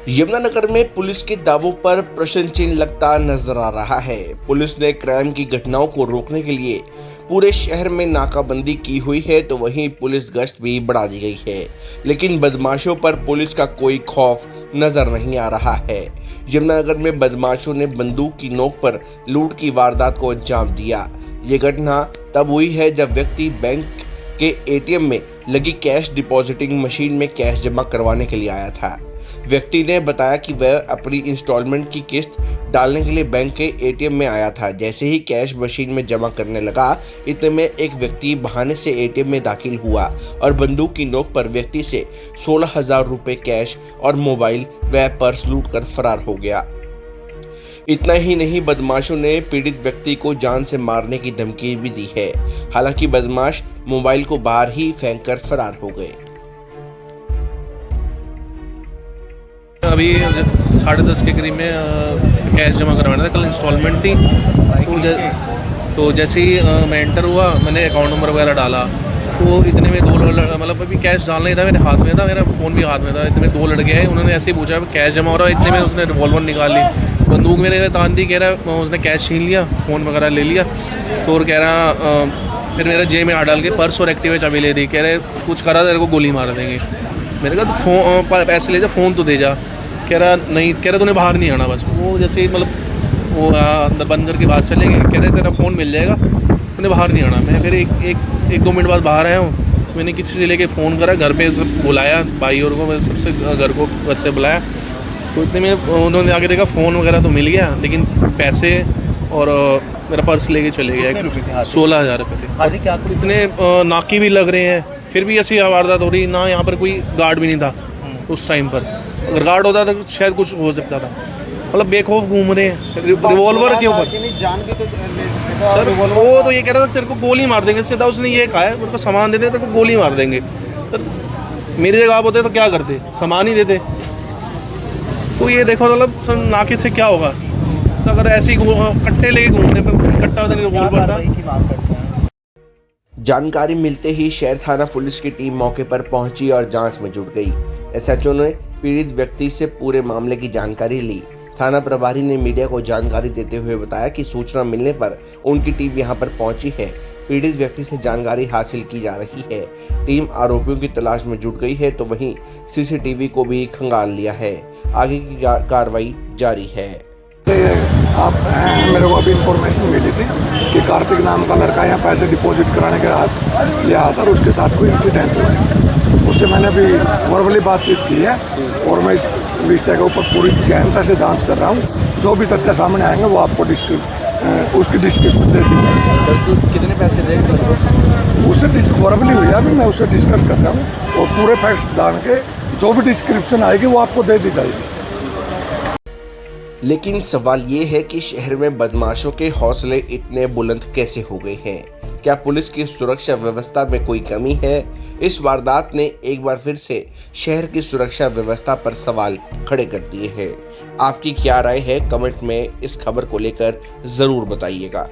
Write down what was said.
यमुनानगर में पुलिस के दावों पर प्रश्न चिन्ह लगता नजर आ रहा है। पुलिस ने क्राइम की घटनाओं को रोकने के लिए पूरे शहर में नाकाबंदी की हुई है, तो वहीं पुलिस गश्त भी बढ़ा दी गई है, लेकिन बदमाशों पर पुलिस का कोई खौफ नजर नहीं आ रहा है। यमुनानगर में बदमाशों ने बंदूक की नोक पर लूट की वारदात को अंजाम दिया। ये घटना तब हुई है जब व्यक्ति बैंक के एटीएम में लगी कैश डिपॉजिटिंग मशीन में कैश जमा करवाने के लिए आया था। व्यक्ति ने बताया कि वह अपनी इंस्टॉलमेंट की किस्त डालने के लिए बैंक के एटीएम में आया था। जैसे ही कैश मशीन में जमा करने लगा, इतने में एक व्यक्ति बहाने से एटीएम में दाखिल हुआ और बंदूक की नोक पर व्यक्ति से 16,000 रुपए कैश और मोबाइल व पर्स लूट कर फरार हो गया। इतना ही नहीं, बदमाशों ने पीड़ित व्यक्ति को जान से मारने की धमकी भी दी है। हालांकि बदमाश मोबाइल को बाहर ही फेंककर फरार हो गए। अभी 10:30 के करीब में कैश जमा करवाना था, कल इंस्टॉलमेंट थी। तो जैसे ही मैं एंटर हुआ, मैंने अकाउंट नंबर वगैरह डाला, तो इतने में मतलब अभी कैश डालना ही था, मेरे हाथ में था, मेरा फ़ोन भी हाथ में था। इतने में 2 लड़के आए, उन्होंने ऐसे ही पूछा कैश जमा हो रहा है। इतने में उसने रिवॉल्वर निकाल ली, बंदूक मेरे तान दी, कह रहा उसने कैश छीन लिया, फ़ोन वगैरह ले लिया। तो और कह रहा फिर मेरा जेब में हाथ डाल के पर्स और एक्टिवा चाबी ले दी, कह रहे कुछ करा तेरे को गोली मार देंगे। मैंने कहा तो फ़ोन पैसे ले जा, फ़ोन तो दे जा। कह रहा नहीं, कह रहा तूने बाहर नहीं आना। बस वो जैसे ही मतलब वो अंदर बंद करके बाहर चले गए। कह रहे तेरा फ़ोन मिल जाएगा, तूने बाहर नहीं आना। मैं फिर एक 2 मिनट बाद बाहर आया हूँ। मैंने किसी से लेके फ़ोन करा, घर पे बुलाया भाई और को, मैं सबसे घर से बुलाया। तो इतने में उन्होंने आके देखा फ़ोन वगैरह तो मिल गया, लेकिन पैसे और मेरा पर्स लेके चले गया। 16,000 रुपये थे। इतने नाके भी लग रहे हैं, फिर भी ऐसी वारदात हो रही ना। यहाँ पर कोई गार्ड भी नहीं था उस टाइम पर। अगर गार्ड होता तो शायद कुछ हो सकता था। मतलब बेखौफ घूम रहे हैं रिवॉल्वर के ऊपर। जान भी तो सर वो तो ये कह रहा था तेरे को गोली मार देंगे। सीधा उसने ये कहा है, मेरे को सामान दे दे, तेरे को गोली मार देंगे। सर मेरी जगह आप होते तो क्या करते, सामान ही देते। तो ये देखो मतलब सर नाके से क्या होगा अगर ऐसे ही कट्टे लेके घूमने पर कट्टा रिवॉल्वर था। जानकारी मिलते ही शहर थाना पुलिस की टीम मौके पर पहुंची और जांच में जुट गई। एसएचओ ने पीड़ित व्यक्ति से पूरे मामले की जानकारी ली। थाना प्रभारी ने मीडिया को जानकारी देते हुए बताया कि सूचना मिलने पर उनकी टीम यहां पर पहुंची है। पीड़ित व्यक्ति से जानकारी हासिल की जा रही है। टीम आरोपियों की तलाश में जुट गई है, तो वहीं सीसीटीवी को भी खंगाल लिया है। आगे की कार्रवाई जारी है। आप मेरे को अभी इंफॉर्मेशन मिली थी कि कार्तिक नाम का लड़का यहाँ पैसे डिपॉजिट कराने के बाद ले आता और उसके साथ कोई इंसिडेंट हुआ है। उससे मैंने अभी वर्बली बातचीत की है और मैं इस विषय के ऊपर पूरी गहनता से जांच कर रहा हूँ। जो भी तथ्य सामने आएंगे वो आपको उसकी डिस्क्रिप्शन दे दी जाएगी। कितने पैसे देंगे उससे वर्बली हुई है, अभी मैं उससे डिस्कस कर रहा हूँ और पूरे फैक्ट्स जान के जो भी डिस्क्रिप्शन आएगी वो आपको दे दी जाएगी। लेकिन सवाल ये है कि शहर में बदमाशों के हौसले इतने बुलंद कैसे हो गए हैं? क्या पुलिस की सुरक्षा व्यवस्था में कोई कमी है? इस वारदात ने एक बार फिर से शहर की सुरक्षा व्यवस्था पर सवाल खड़े कर दिए हैं। आपकी क्या राय है? कमेंट में इस खबर को लेकर जरूर बताइएगा।